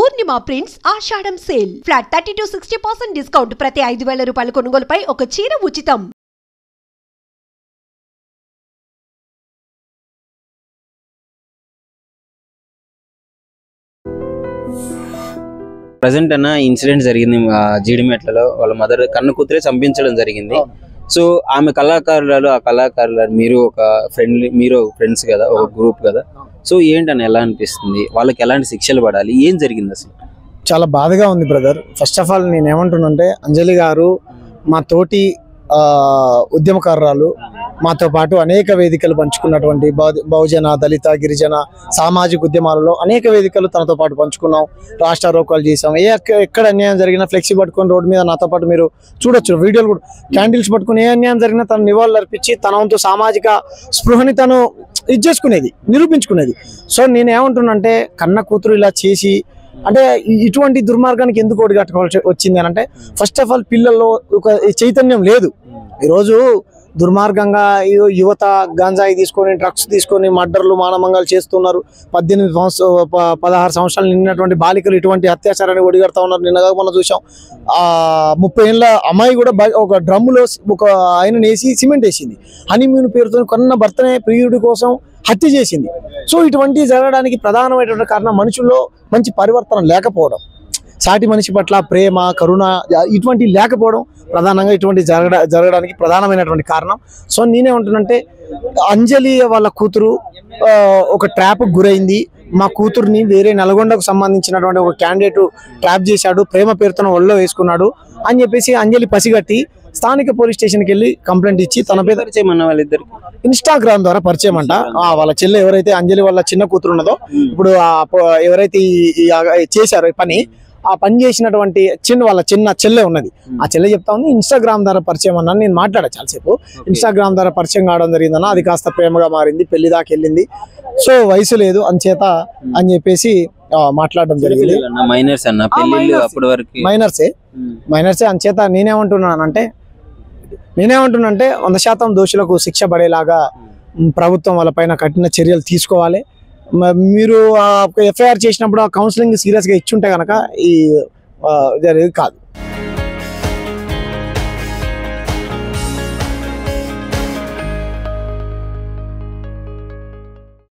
Purnima prints Ashadham sale flat 30 to 60% discount ప్రతి 5,000 రూపాయల కొనుగోలుపై ఒక చీర ఉచితం. ప్రెసెంట్ అన్న ఇన్సిడెంట్ జరిగింది జీడిమెట్లలో వాళ్ళ మదర్ కన్ను కూతురే చంపించడం జరిగింది. సో ఆమె కళాకారులు ఆ కళాకారులు మీరు ఒక ఫ్రెండ్స్ కదా, ఒక గ్రూప్ కదా. సో ఏంటన్న ఎలా అనిపిస్తుంది, వాళ్ళకి ఎలాంటి శిక్షలు పడాలి, ఏం జరిగింది అసలు? చాలా బాధగా ఉంది బ్రదర్. ఫస్ట్ ఆఫ్ ఆల్ నేను ఏమంటున్నానంటే అంజలి గారు మా తోటి ఉద్యమకారురాలు, మాతో పాటు అనేక వేదికలు పంచుకున్నటువంటి బహుజన దళిత గిరిజన సామాజిక ఉద్యమాలలో అనేక వేదికలు తనతో పాటు పంచుకున్నాం, రాష్ట్రారోకాలు చేసాం. ఎక్కడ అన్యాయం జరిగినా ఫ్లెక్సీ పట్టుకొని రోడ్డు మీద నాతో పాటు మీరు చూడొచ్చు వీడియోలు కూడా, క్యాండిల్స్ పట్టుకుని ఏ అన్యాయం జరిగినా తను నివాళులు అర్పించి తన వంతు సామాజిక స్పృహని తను ఇది చేసుకునేది, నిరూపించుకునేది. సో నేనేమంటున్నానంటే కన్న కూతురు ఇలా చేసి అంటే ఇటువంటి దుర్మార్గానికి ఎందుకు ఓడిగట్టుకోవాల్సి వచ్చింది అని అంటే ఫస్ట్ ఆఫ్ ఆల్ పిల్లల్లో ఒక చైతన్యం లేదు. ఈరోజు దుర్మార్గంగా యువత గంజాయి తీసుకొని డ్రగ్స్ తీసుకొని మర్డర్లు మానమంగాలు చేస్తున్నారు. 16 సంవత్సరాలు నిన్నటువంటి బాలికలు ఇటువంటి అత్యాచారాన్ని ఒడిగడతా ఉన్నారు. నిన్నగా మనం చూసాం 30 ఏళ్ళ అమ్మాయి కూడా ఒక డ్రమ్ములో ఒక ఆయన వేసి సిమెంట్ వేసింది. హనీమూన్ పేరుతో కొన్న భర్తనే ప్రియుడి కోసం హత్య చేసింది. సో ఇటువంటి జరగడానికి ప్రధానమైనటువంటి కారణం మనుషుల్లో మంచి పరివర్తన లేకపోవడం, సాటి మనిషి పట్ల ప్రేమ కరుణ ఇటువంటి లేకపోవడం ప్రధానంగా ఇటువంటి జరగడానికి ప్రధానమైనటువంటి కారణం. సో నేనే ఉంటున్నంటే అంజలి వాళ్ళ కూతురు ఒక ట్రాప్కి గురైంది. మా కూతుర్ని వేరే నల్గొండకు సంబంధించినటువంటి ఒక క్యాండిడేట్ ట్రాప్ చేశాడు, ప్రేమ పేరుతో ఒళ్ళో వేసుకున్నాడు అని చెప్పేసి అంజలి పసిగట్టి స్థానిక పోలీస్ స్టేషన్కి వెళ్ళి కంప్లైంట్ ఇచ్చి తన పేరు పరిచయం వాళ్ళిద్దరు ఇన్స్టాగ్రామ్ ద్వారా పరిచయం అంట. వాళ్ళ చెల్లె ఎవరైతే అంజలి వాళ్ళ చిన్న కూతురు ఉన్నదో, ఇప్పుడు ఎవరైతే చేశారో ఈ పని, ఆ పని చేసినటువంటి వాళ్ళ చిన్న చెల్లె ఉన్నది, ఆ చెల్లె చెప్తా ఉంది ఇన్స్టాగ్రామ్ ద్వారా పరిచయం అన్నాను. నేను మాట్లాడా చాలాసేపు. ఇన్స్టాగ్రామ్ ద్వారా పరిచయం కావడం జరిగిందన్న, అది కాస్త ప్రేమగా మారింది, పెళ్లి దాకా వెళ్ళింది. సో వయసు లేదు అంచేత అని చెప్పేసి మాట్లాడడం జరిగింది. మైనర్సే అంచేత నేనేమంటున్నానంటే 100% దోషులకు శిక్ష పడేలాగా ప్రభుత్వం వాళ్ళపైన కఠిన చర్యలు తీసుకోవాలి. మీరు ఎఫ్ఐఆర్ చేసినప్పుడు ఆ కౌన్సిలింగ్ సీరియస్గా ఇచ్చుంటే కనుక ఈ జరిగేది కాదు.